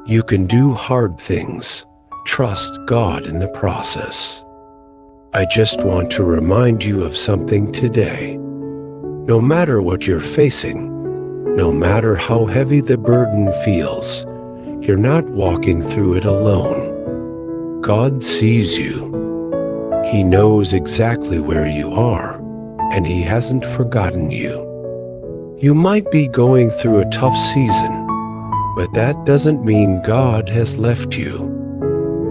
You can do hard things. Trust God in the process. I just want to remind you of something today. No matter what you're facing, no matter how heavy the burden feels, you're not walking through it alone. God sees you. He knows exactly where you are, and He hasn't forgotten you. You might be going through a tough season, but that doesn't mean God has left you.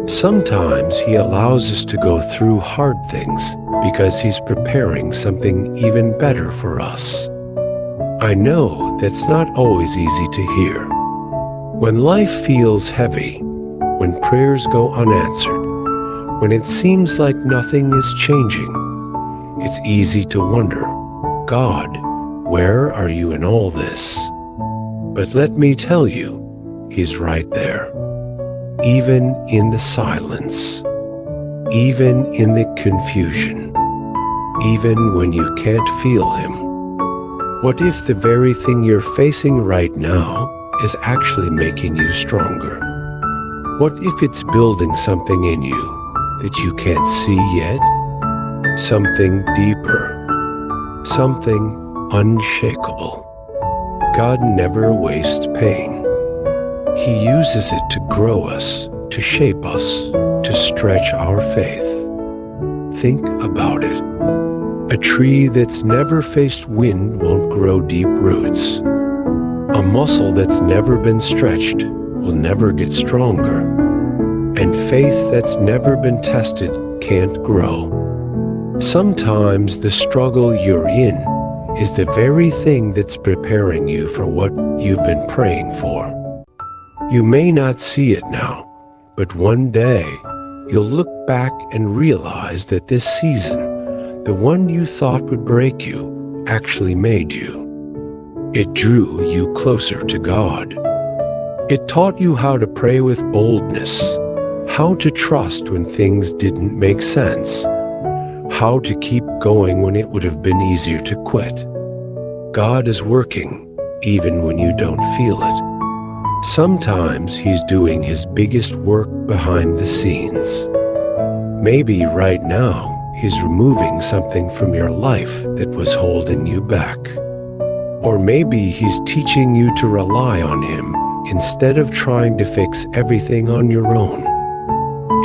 Sometimes He allows us to go through hard things because He's preparing something even better for us. I know that's not always easy to hear. When life feels heavy, when prayers go unanswered, when it seems like nothing is changing, it's easy to wonder, God, where are you in all this? But let me tell you, He's right there. Even in the silence, even in the confusion, even when you can't feel Him. What if the very thing you're facing right now is actually making you stronger? What if it's building something in you that you can't see yet? Something deeper, something unshakable. God never wastes pain. He uses it to grow us, to shape us, to stretch our faith. Think about it. A tree that's never faced wind won't grow deep roots. A muscle that's never been stretched will never get stronger. And faith that's never been tested can't grow. Sometimes the struggle you're in is the very thing that's preparing you for what you've been praying for. You may not see it now, but one day you'll look back and realize that this season, the one you thought would break you, actually made you. It drew you closer to God. It taught you how to pray with boldness, how to trust when things didn't make sense, how to keep going when it would have been easier to quit. God is working even when you don't feel it. Sometimes He's doing His biggest work behind the scenes. Maybe right now He's removing something from your life that was holding you back. Or maybe He's teaching you to rely on Him instead of trying to fix everything on your own.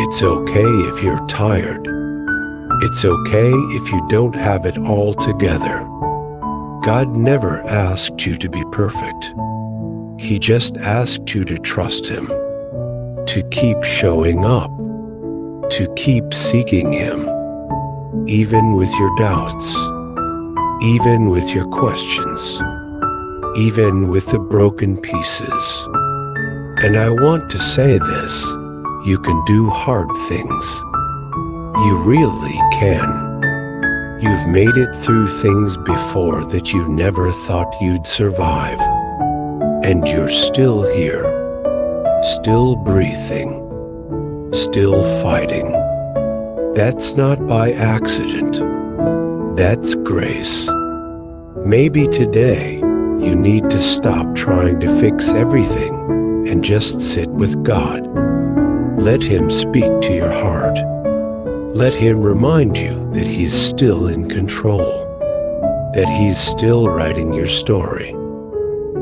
It's okay if you're tired. It's okay if you don't have it all together. God never asked you to be perfect. He just asked you to trust Him, to keep showing up, to keep seeking Him, even with your doubts, even with your questions, even with the broken pieces. And I want to say this, you can do hard things. You really can. You've made it through things before that you never thought you'd survive. And you're still here, still breathing, still fighting. That's not by accident. That's grace. Maybe today you need to stop trying to fix everything and just sit with God. Let Him speak to your heart. Let Him remind you that He's still in control, that He's still writing your story.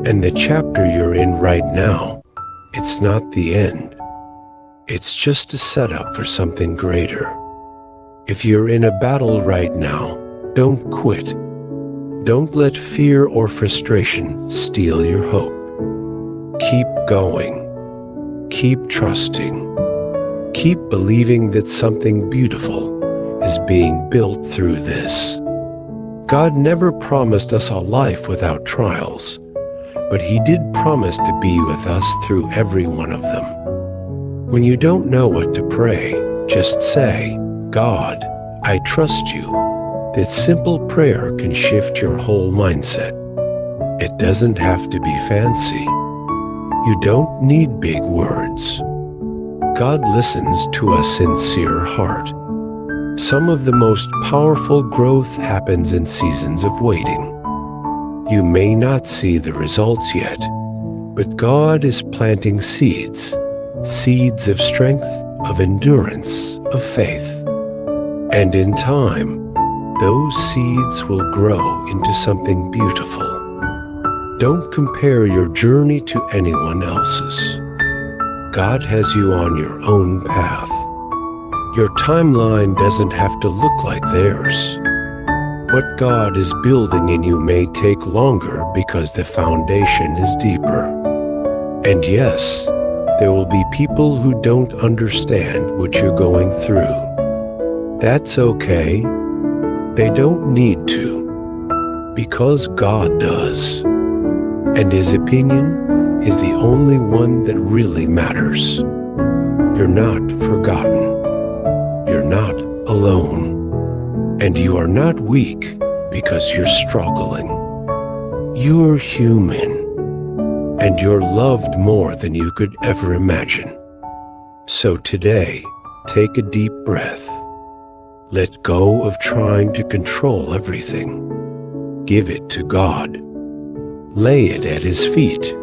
And the chapter you're in right now, it's not the end. It's just a setup for something greater. If you're in a battle right now, don't quit. Don't let fear or frustration steal your hope. Keep going. Keep trusting. Keep believing that something beautiful is being built through this. God never promised us a life without trials, but He did promise to be with us through every one of them. When you don't know what to pray, just say, God, I trust you. That simple prayer can shift your whole mindset. It doesn't have to be fancy. You don't need big words. God listens to a sincere heart. Some of the most powerful growth happens in seasons of waiting. You may not see the results yet, But God is planting seeds, seeds of strength, of endurance, of faith. And in time, those seeds will grow into something beautiful. Don't compare your journey to anyone else's. God has you on your own path. Your timeline doesn't have to look like theirs. What God is building in you may take longer because the foundation is deeper. And yes, there will be people who don't understand what you're going through. That's okay. They don't need to, because God does. And His opinion is the only one that really matters. You're not forgotten. You're not alone. And you are not weak because you're struggling. You're human, and you're loved more than you could ever imagine. So today, take a deep breath. Let go of trying to control everything. Give it to God. Lay it at His feet.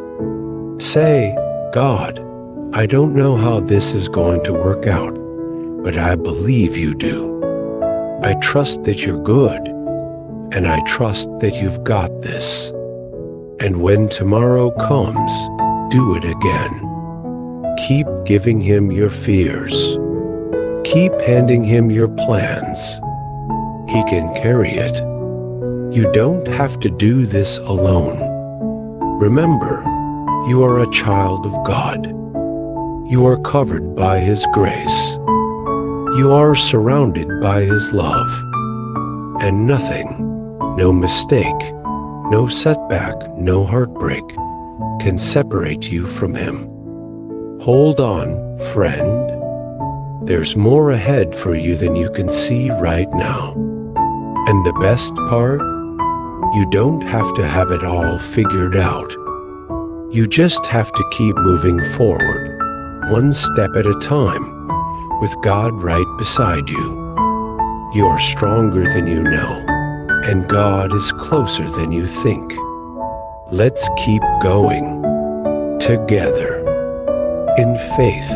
Say, God, I don't know how this is going to work out, but I believe you do. I trust that you're good, and I trust that you've got this. And when tomorrow comes, do it again. Keep giving Him your fears. Keep handing Him your plans. He can carry it. You don't have to do this alone. Remember, you are a child of God. You are covered by His grace. You are surrounded by His love. And nothing, no mistake, no setback, no heartbreak can separate you from Him. Hold on, friend. There's more ahead for you than you can see right now. And the best part? You don't have to have it all figured out. You just have to keep moving forward, one step at a time, with God right beside you. You are stronger than you know, and God is closer than you think. Let's keep going, together, in faith.